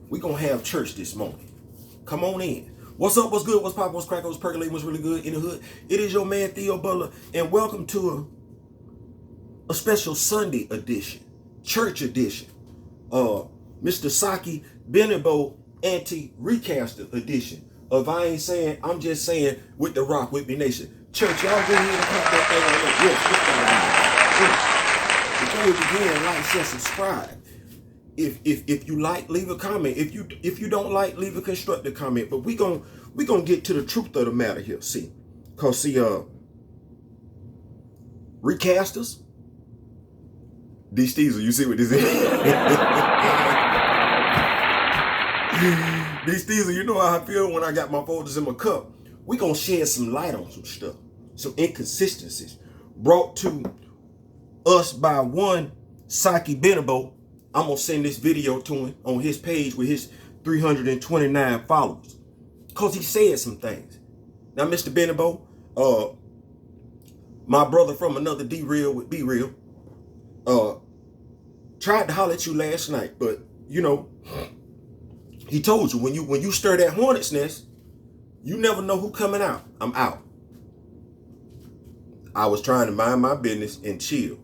We're going to have church this morning. Come on in. What's up? What's good? What's poppin'? What's crackin'? What's percolating? What's really good in the hood? It is your man, Theo Butler, and welcome to a special Sunday edition, church edition, Mr. Saki Benebo Anti-Recaster edition of I Ain't Saying, I'm Just Saying with the Rock With Me Nation. Church, y'all go ahead and put that thing on. Yes, before we begin, like, share, subscribe. If you like, leave a comment. If you don't like, leave a constructive comment. But we gonna get to the truth of the matter here. Cause Recasters, these Steezer, you see what this is? These Steezer, you know how I feel when I got my folders in my cup. We gonna shed some light on some stuff, some inconsistencies brought to us by one Saki Benebo. I'm going to send this video to him on his page with his 329 followers. Because he said some things. Now, Mr. Benebo, my brother from another D-Real with B-Real, tried to holler at you last night. But, you know, he told you, when you stir that hornet's nest, you never know who coming out. I'm out. I was trying to mind my business and chill.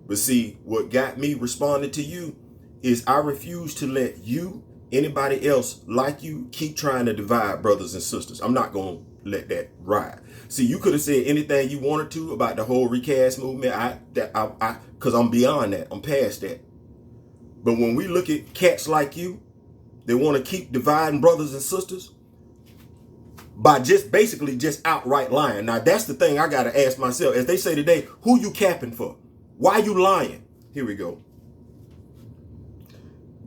But see, what got me responding to you is I refuse to let you, anybody else like you, keep trying to divide brothers and sisters. I'm not going to let that ride. See, you could have said anything you wanted to about the whole recast movement. Because I'm beyond that. I'm past that. But when we look at cats like you, they want to keep dividing brothers and sisters by basically just outright lying. Now, that's the thing I got to ask myself. As they say today, who you capping for? Why you lying? Here we go.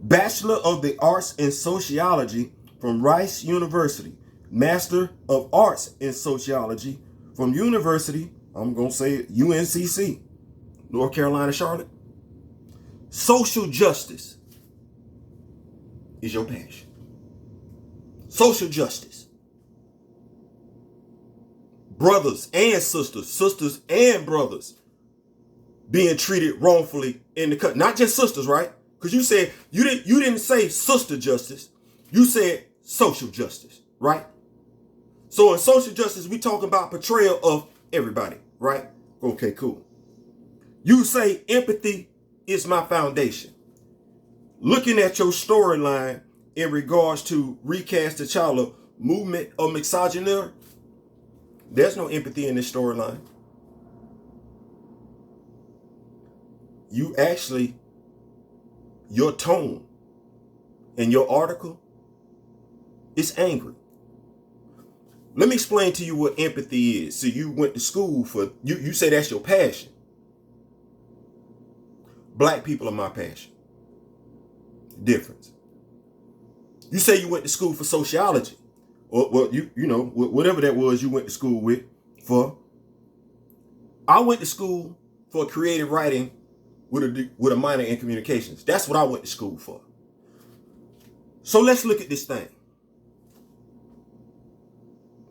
Bachelor of the Arts in Sociology from Rice University. Master of Arts in Sociology from University, I'm going to say it, UNCC, North Carolina, Charlotte. Social justice is your passion. Social justice. Brothers and sisters, sisters and brothers being treated wrongfully in the country. Not just sisters, right? Because you said you didn't say sister justice. You said social justice, right? So in social justice, we talk about portrayal of everybody, right? Okay, cool. You say empathy is my foundation. Looking at your storyline in regards to Recast the Child movement of misogyny, there's no empathy in this storyline. You actually, your tone in your article is angry. Let me explain to you what empathy is. So you went to school for, you say that's your passion. Black people are my passion. Difference. You say you went to school for sociology. Or, well, you know, whatever that was you went to school with for. I went to school for creative writing with a minor in communications. That's what I went to school for. So let's look at this thing.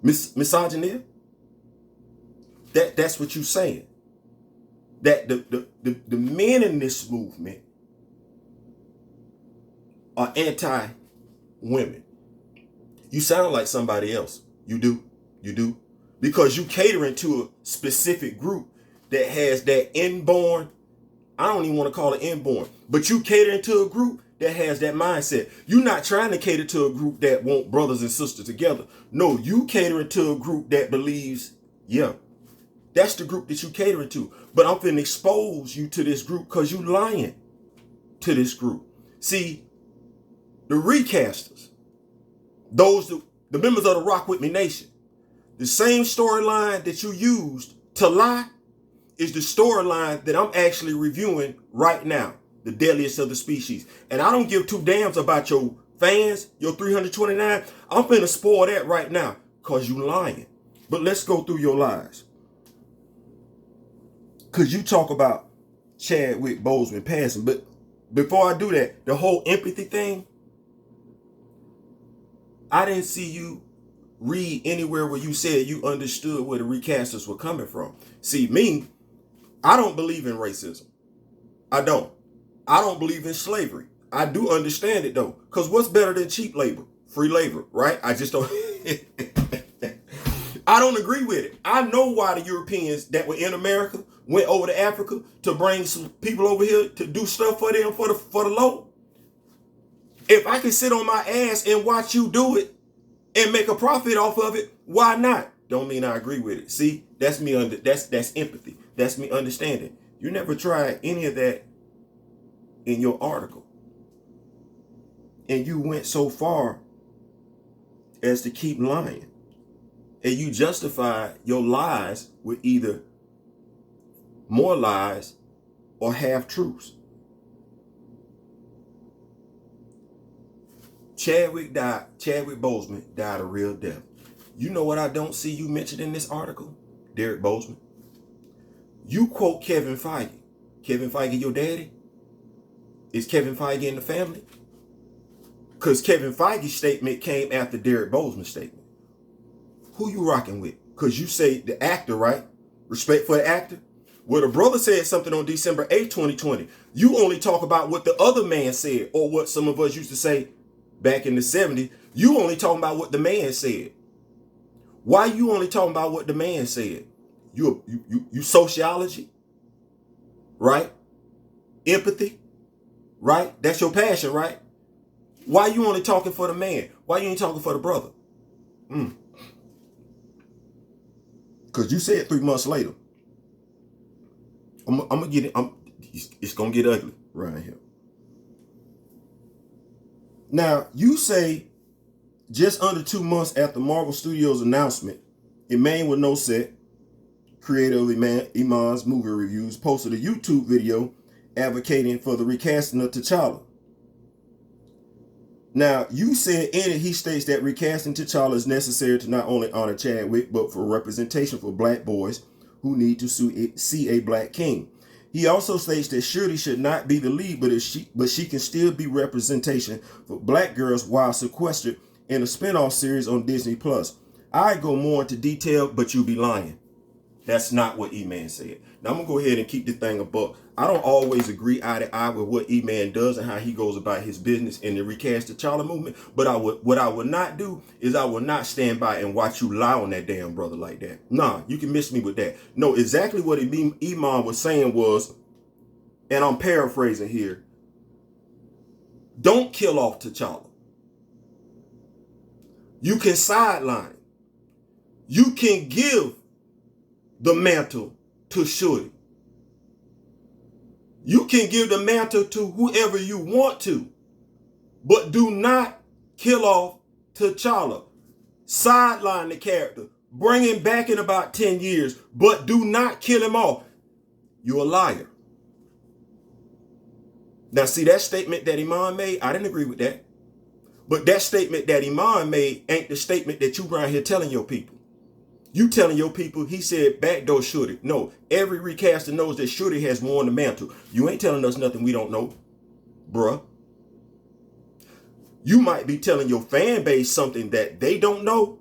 Misogyny? That's what you're saying. That the men in this movement are anti-women. You sound like somebody else. You do. Because you catering to a specific group that has that inborn, I don't even want to call it inborn, but you catering to a group that has that mindset. You're not trying to cater to a group that want brothers and sisters together. No, you catering to a group that believes, yeah, that's the group that you catering to. But I'm finna expose you to this group because you lying to this group. See, the Recasters, the members of the Rock With Me Nation, the same storyline that you used to lie is the storyline that I'm actually reviewing right now. The deadliest of the species. And I don't give two damns about your fans, your 329. I'm finna spoil that right now because you lying. But let's go through your lies. Because you talk about Chadwick Boseman passing. But before I do that, the whole empathy thing, I didn't see you read anywhere where you said you understood where the Recasters were coming from. See, me, I don't believe in racism. I don't believe in slavery. I do understand it though. Because what's better than cheap labor? Free labor, right? I just don't. I don't agree with it. I know why the Europeans that were in America went over to Africa to bring some people over here to do stuff for them for the low. If I can sit on my ass and watch you do it and make a profit off of it, why not? Don't mean I agree with it. See, that's me that's empathy. That's me understanding. You never tried any of that in your article. And you went so far as to keep lying. And you justify your lies with either more lies or half truths. Chadwick Boseman died a real death. You know what I don't see you mentioned in this article? Derek Boseman. You quote Kevin Feige. Kevin Feige your daddy? Is Kevin Feige in the family? Because Kevin Feige's statement came after Derek Boseman's statement. Who you rocking with? Because you say the actor, right? Respect for the actor. Well, the brother said something on December 8th, 2020. You only talk about what the other man said, or what some of us used to say back in the 70s. You only talking about what the man said. Why you only talking about what the man said? You sociology, right? Empathy, right? That's your passion, right? Why you only talking for the man? Why you ain't talking for the brother? Because you said 3 months later. I'm gonna get it. It's gonna get ugly right here. Now you say just under 2 months after Marvel Studios' announcement, Iman with no set, creator of Iman's movie reviews, posted a YouTube video advocating for the recasting of T'Challa. Now, you said in it, he states that recasting T'Challa is necessary to not only honor Chadwick, but for representation for black boys who need to see a black king. He also states that Shuri should not be the lead, but she can still be representation for black girls while sequestered in a spinoff series on Disney+. I go more into detail, but you be lying. That's not what E-Man said. Now, I'm going to go ahead and keep this thing a buck. I don't always agree eye to eye with what E-Man does and how he goes about his business in the recast T'Challa movement. But what I would not do is I would not stand by and watch you lie on that damn brother like that. Nah, you can miss me with that. No, exactly what Iman was saying was, and I'm paraphrasing here, don't kill off T'Challa. You can sideline it. You can give the mantle to Shuri. You can give the mantle to whoever you want to, but do not kill off T'Challa. Sideline the character. Bring him back in about 10 years, but do not kill him off. You're a liar. Now, see that statement that Iman made? I didn't agree with that. But that statement that Iman made ain't the statement that you around here telling your people. You telling your people, he said backdoor Shuri. No, every recaster knows that Shuri has worn the mantle. You ain't telling us nothing we don't know, bruh. You might be telling your fan base something that they don't know,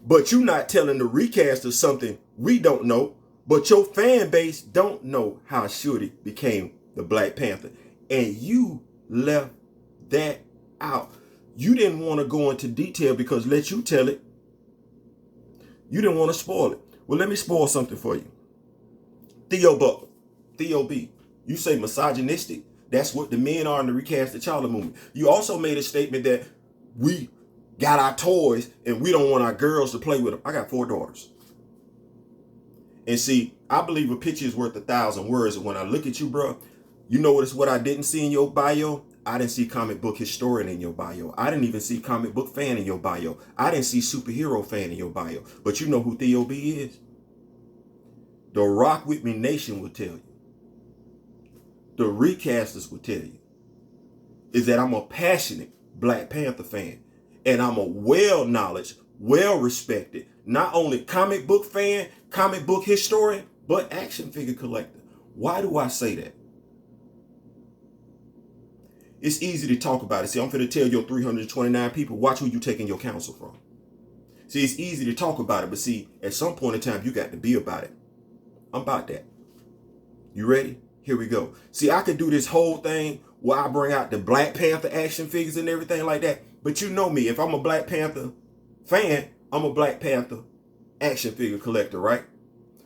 but you not telling the recasters something we don't know, but your fan base don't know how Shuri became the Black Panther. And you left that out. You didn't want to go into detail because let you tell it. You didn't want to spoil it. Well, let me spoil something for you. Theo Butler, Theo B. You say misogynistic. That's what the men are in the recast T'Challa movement. You also made a statement that we got our toys and we don't want our girls to play with them. I got 4 daughters. And see, I believe a picture is worth 1,000 words. And when I look at you, bro, you know what I didn't see in your bio? I didn't see comic book historian in your bio. I didn't even see comic book fan in your bio. I didn't see superhero fan in your bio. But you know who Theo B is? The Rock With Me Nation will tell you. The Recasters will tell you. Is that I'm a passionate Black Panther fan. And I'm a well-knowledge, well-respected, not only comic book fan, comic book historian, but action figure collector. Why do I say that? It's easy to talk about it. See, I'm finna tell your 329 people, watch who you taking your counsel from. See, it's easy to talk about it, but see, at some point in time, you got to be about it. I'm about that. You ready? Here we go. See, I could do this whole thing where I bring out the Black Panther action figures and everything like that. But you know me, if I'm a Black Panther fan, I'm a Black Panther action figure collector, right?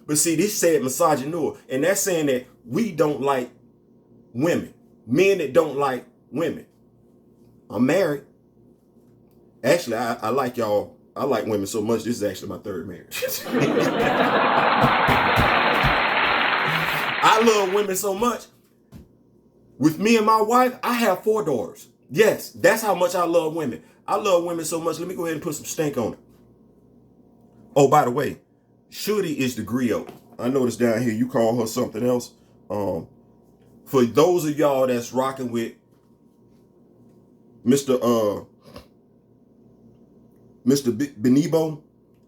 But see, this said misogynoir, and that's saying that we don't like women. Men that don't like women. I'm married. Actually, I like y'all. I like women so much, this is actually my third marriage. I love women so much. With me and my wife, I have 4 daughters. Yes, that's how much I love women. I love women so much. Let me go ahead and put some stink on it. Oh, by the way, Shorty is the griot. I noticed down here you call her something else. For those of y'all that's rocking with Mr. Benibo,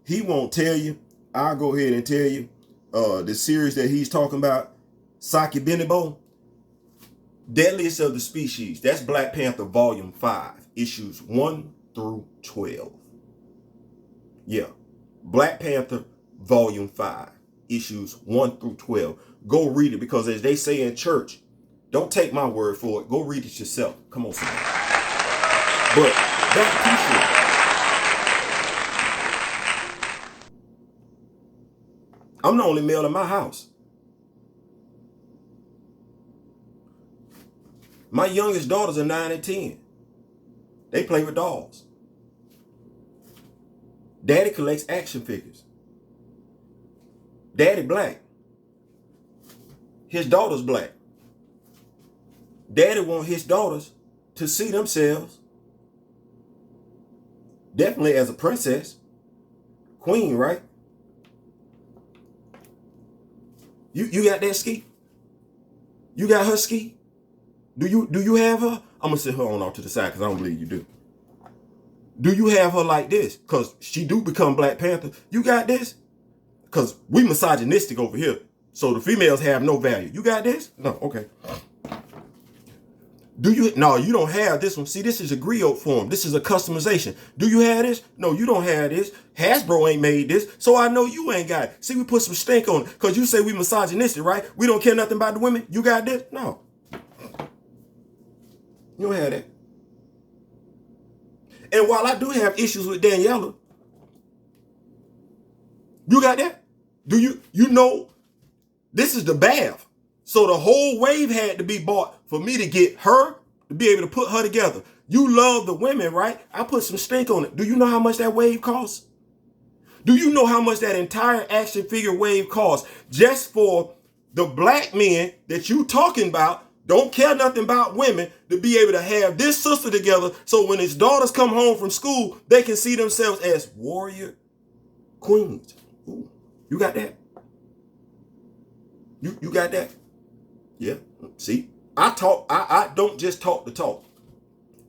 he won't tell you. I'll go ahead and tell you. The series that he's talking about, Saki Benibo, Deadliest of the Species. That's Black Panther Volume 5, issues 1 through 12. Yeah. Black Panther Volume 5, issues 1 through 12. Go read it, because as they say in church, don't take my word for it. Go read it yourself. Come on, somebody. But back to shit. I'm the only male in my house. My youngest daughters are 9 and 10. They play with dolls. Daddy collects action figures. Daddy black. His daughter's black. Daddy want his daughters to see themselves definitely as a princess. Queen, right? You got that ski? You got her ski? Do you have her? I'm gonna sit her on off to the side because I don't believe you do. Do you have her like this? Because she do become Black Panther. You got this? Because we misogynistic over here. So the females have no value. You got this? No, okay. Do you? No, you don't have this one. See, this is a griot form. This is a customization. Do you have this? No, you don't have this. Hasbro ain't made this, so I know you ain't got it. See, we put some stink on it because you say we misogynistic, right? We don't care nothing about the women. You got this? No. You don't have that. And while I do have issues with Daniela, you got that? Do you know this is the bath? So the whole wave had to be bought for me to get her, to be able to put her together. You love the women, right? I put some stink on it. Do you know how much that wave costs? Do you know how much that entire action figure wave costs just for the black men that you talking about don't care nothing about women to be able to have this sister together so when his daughters come home from school, they can see themselves as warrior queens. Ooh, you got that? You got that? Yeah. See, I don't just talk the talk.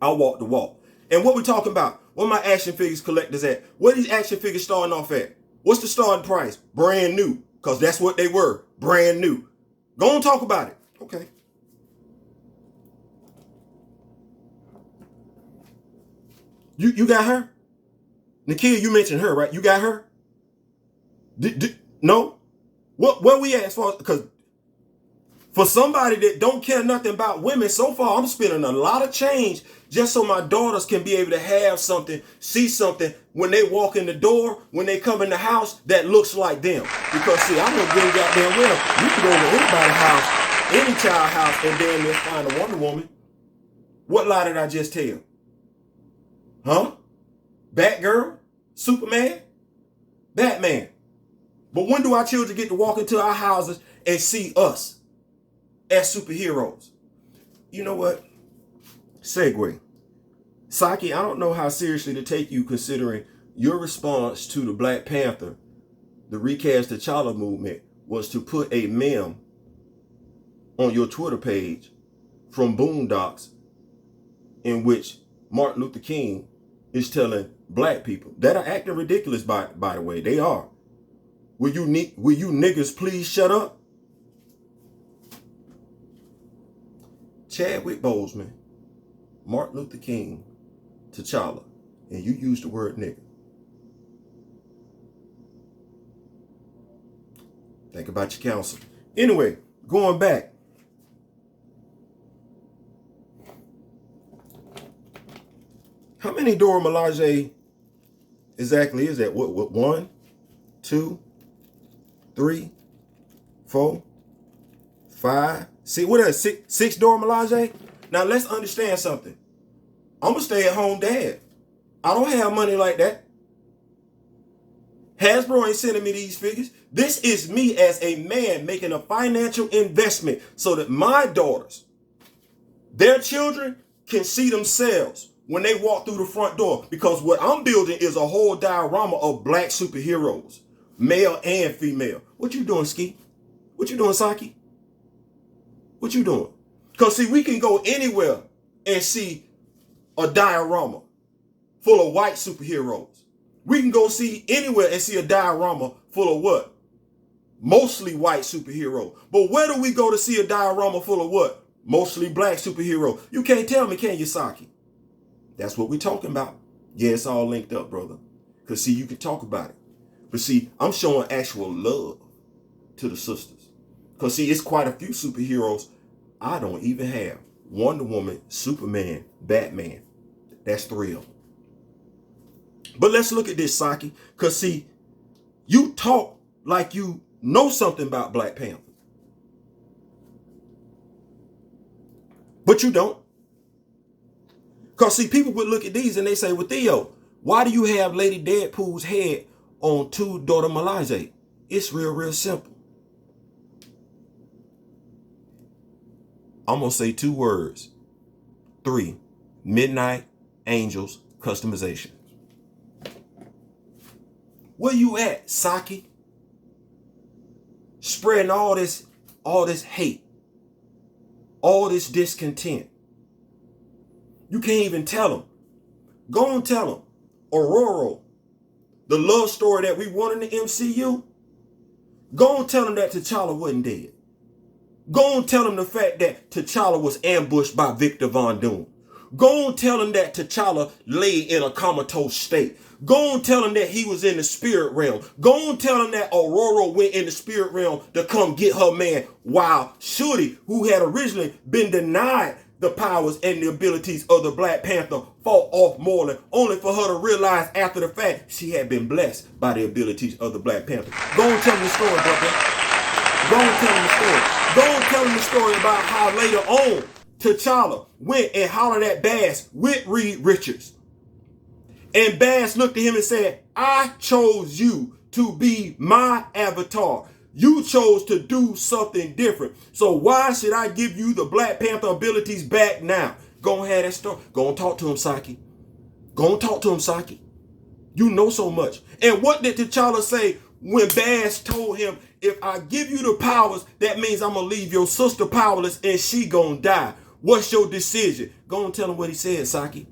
I walk the walk. And what we talking about? What my action figures collectors at? What these action figures starting off at? What's the starting price? Brand new. Because that's what they were. Brand new. Go on, talk about it. Okay. You got her? Nakia, you mentioned her, right? You got her? No? Where we at as far as, because for somebody that don't care nothing about women, so far I'm spending a lot of change just so my daughters can be able to have something, see something when they walk in the door, when they come in the house that looks like them. Because see, I know good goddamn well, you can go to anybody's house, any child house, and damn near find a Wonder Woman. What lie did I just tell? Huh? Batgirl? Superman? Batman. But when do our children get to walk into our houses and see us as superheroes? You know what? Segue. Saki, I don't know how seriously to take you considering your response to the Black Panther, the Recast T'Challa movement, was to put a meme on your Twitter page from Boondocks in which Martin Luther King is telling black people that are acting ridiculous, by the way. They are. Will you niggas please shut up? Chadwick Boseman, Martin Luther King, T'Challa, and you use the word nigga. Think about your counsel. Anyway, going back. How many Dora Milaje exactly is that? What? 1, 2, 3, 4, 5. See, what is that? Six Dora Milaje? Now let's understand something. I'm a stay-at-home dad. I don't have money like that. Hasbro ain't sending me these figures. This is me as a man making a financial investment so that my daughters, their children, can see themselves when they walk through the front door. Because what I'm building is a whole diorama of black superheroes, male and female. What you doing, Ski? What you doing, Saki? What you doing? Because see, we can go anywhere and see a diorama full of white superheroes. We can go see anywhere and see a diorama full of what? Mostly white superhero. But where do we go to see a diorama full of what? Mostly black superhero. You can't tell me, can you, Saki? That's what we're talking about. Yeah, it's all linked up, brother. Because see, you can talk about it. But see, I'm showing actual love to the sisters. Because see, it's quite a few superheroes I don't even have. Wonder Woman, Superman, Batman. That's 3 of them. But let's look at this, Saki. Because see, you talk like you know something about Black Panther. But you don't. Because see, people would look at these and they say, well, Theo, why do you have Lady Deadpool's head on 2 Dora Milaje? It's real simple. I'm going to say 2 words. 3, Midnight Angels customization. Where you at, Saki? Spreading all this hate, all this discontent. You can't even tell them. Go and tell them. Aurora, the love story that we want in the MCU, go and tell them that T'Challa wasn't dead. Go and tell them the fact that T'Challa was ambushed by Victor Von Doom. Go and tell them that T'Challa lay in a comatose state. Go and tell him that he was in the spirit realm. Go and tell him that Aurora went in the spirit realm to come get her man, while Shuri, who had originally been denied the powers and the abilities of the Black Panther, fought off Moreland, only for her to realize after the fact she had been blessed by the abilities of the Black Panther. Go and tell him the story, brother. Go and tell him the story. Go and tell him the story about how later on T'Challa went and hollered at Bass with Reed Richards. And Bass looked at him and said, I chose you to be my avatar. You chose to do something different. So why should I give you the Black Panther abilities back now? Go and have that story. Go and talk to him, Saki. Go and talk to him, Saki. You know so much. And what did T'Challa say when Bass told him, if I give you the powers, that means I'm going to leave your sister powerless and she going to die. What's your decision? Go and tell him what he said, Saki.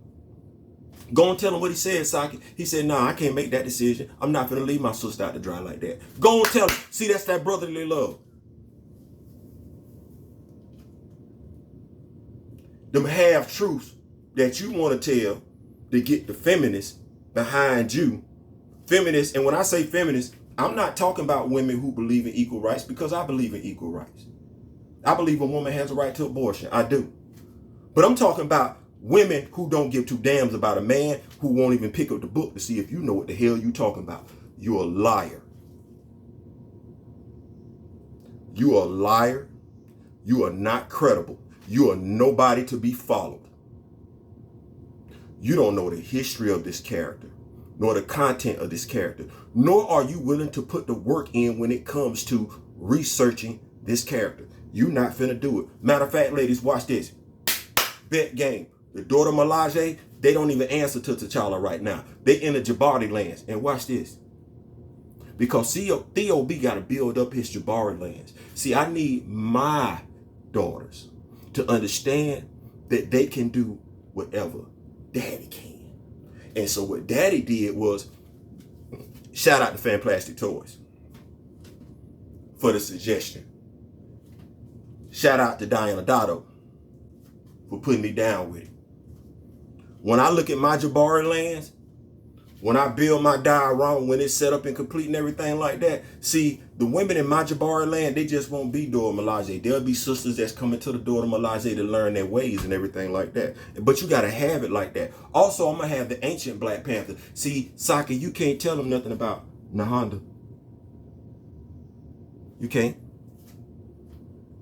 Go and tell him what he said, Saki. He said, nah, I can't make that decision. I'm not going to leave my sister out to dry like that. Go and tell him. See, that's that brotherly love. Them half-truths that you want to tell to get the feminists behind you. Feminists, and when I say feminists, I'm not talking about women who believe in equal rights, because I believe in equal rights. I believe a woman has a right to abortion. I do. But I'm talking about women who don't give 2 damns about a man who won't even pick up the book to see if you know what the hell you talking about. You're a liar. You are a liar. You are not credible. You are nobody to be followed. You don't know the history of this character, nor the content of this character, nor are you willing to put the work in when it comes to researching this character. You're not finna do it. Matter of fact, ladies, watch this. Bet game. The Dora Milaje, they don't even answer to T'Challa right now. They in the Jabari lands. And watch this. Because Theo B got to build up his Jabari lands. See, I need my daughters to understand that they can do whatever Daddy can. And so what Daddy did was, shout out to Fan Plastic Toys for the suggestion. Shout out to Diana Dotto for putting me down with it. When I look at my Jabari lands, When I build my diorama, when it's set up and complete and everything like that, see, the women in my Jabari land, they just won't be Dora Milaje. There'll be sisters that's coming to the Dora Milaje to learn their ways and everything like that. But you got to have it like that. Also, I'm going to have the ancient Black Panther. See, Saki, you can't tell them nothing about Nahanda. You can't.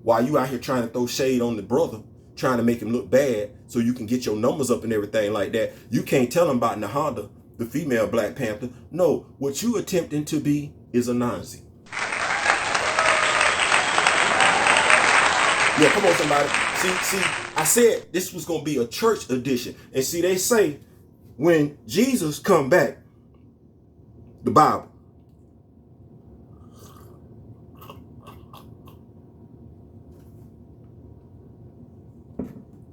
While you out here trying to throw shade on the brother, trying to make him look bad so you can get your numbers up and everything like that, you can't tell him about Nahanda, the female Black Panther. No, what you attempting to be is a Nazi. Yeah, come on, somebody. See, I said this was going to be a church edition. And see, they say when Jesus come back, the Bible,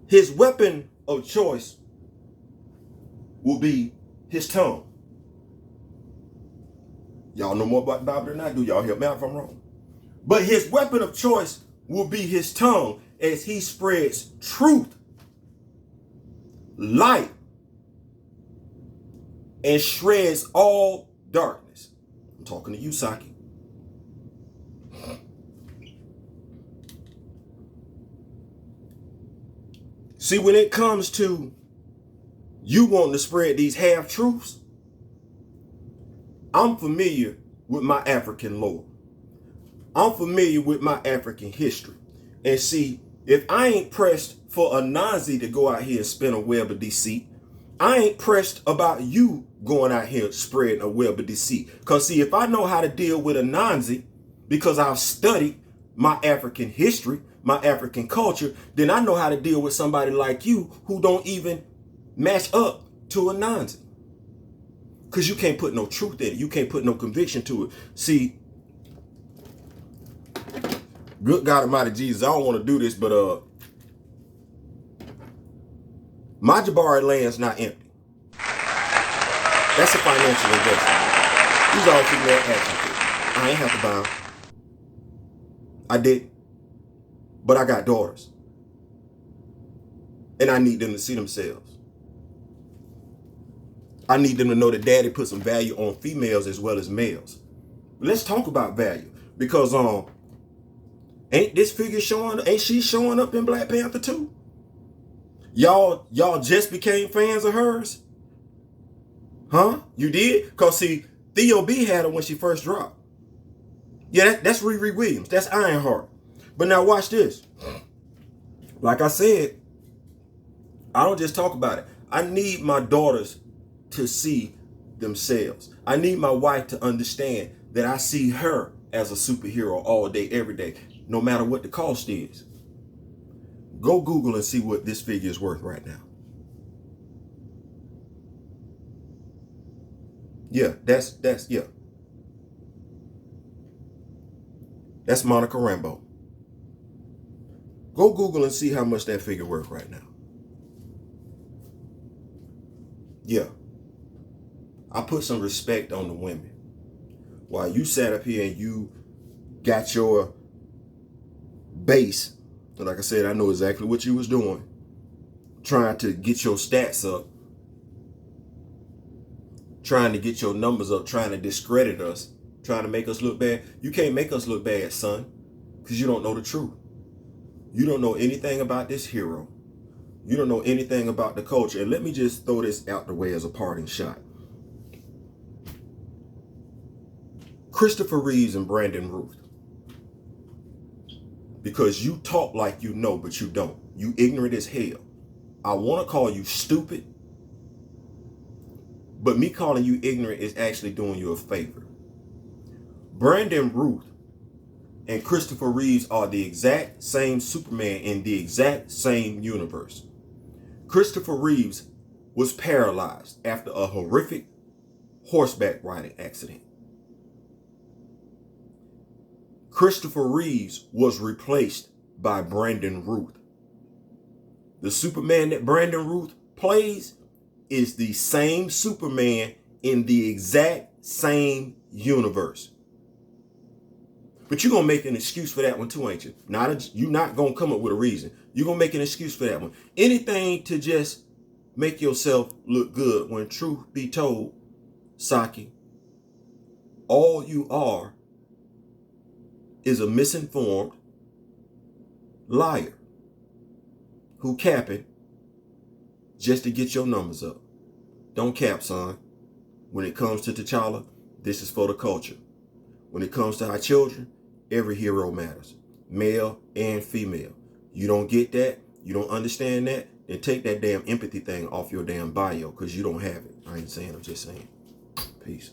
his weapon of choice will be his tongue. Y'all know more about the Bible than I do. Y'all help me out if I'm wrong. But his weapon of choice will be his tongue as he spreads truth, light, and shreds all darkness. I'm talking to you, Saki. See, when it comes to you wanting to spread these half-truths, I'm familiar with my African lore. I'm familiar with my African history. And see, if I ain't pressed for a Nazi to go out here and spin a web of deceit, I ain't pressed about you going out here spreading a web of deceit. Because see, if I know how to deal with a Nazi because I've studied my African history, my African culture, then I know how to deal with somebody like you who don't even match up to a Nazi. Because you can't put no truth in it. You can't put no conviction to it. See, good God Almighty Jesus, I don't want to do this, but my Jabari land's not empty. That's a financial investment. These all female action figures. I ain't have to buy them. I did. But I got daughters. And I need them to see themselves. I need them to know that daddy put some value on females as well as males. Let's talk about value. Because ain't this figure ain't she showing up in Black Panther too? Y'all just became fans of hers? Huh? You did? Because see, Theo B had her when she first dropped. Yeah, that's Riri Williams. That's Ironheart. But now watch this. Like I said, I don't just talk about it. I need my daughters to see themselves. I need my wife to understand that I see her as a superhero all day, every day, no matter what the cost is. Go Google and see what this figure is worth right now. Yeah, that's Monica Rambeau. Go Google and see how much that figure worth right now. Yeah. I put some respect on the women. While you sat up here and you got your base, and like I said, I know exactly what you was doing, trying to get your stats up, trying to get your numbers up, trying to discredit us, trying to make us look bad. You can't make us look bad, son, because you don't know the truth. You don't know anything about this hero. You don't know anything about the culture. And let me just throw this out the way as a parting shot. Christopher Reeves and Brandon Ruth. Because you talk like you know, but you don't. You ignorant as hell. I want to call you stupid, but me calling you ignorant is actually doing you a favor. Brandon Ruth and Christopher Reeves are the exact same Superman in the exact same universe. Christopher Reeves was paralyzed after a horrific horseback riding accident. Christopher Reeves was replaced by Brandon Ruth. The Superman that Brandon Ruth plays is the same Superman in the exact same universe. But you're going to make an excuse for that one too, ain't you? You're not going to come up with a reason. You're going to make an excuse for that one. Anything to just make yourself look good when truth be told, Saki, all you are is a misinformed liar who capping just to get your numbers up. Don't cap, son. When it comes to T'Challa, this is for the culture. When it comes to our children, every hero matters, male and female. You don't get that, you don't understand that, then take that damn empathy thing off your damn bio, because you don't have it. I ain't saying, I'm just saying. Peace.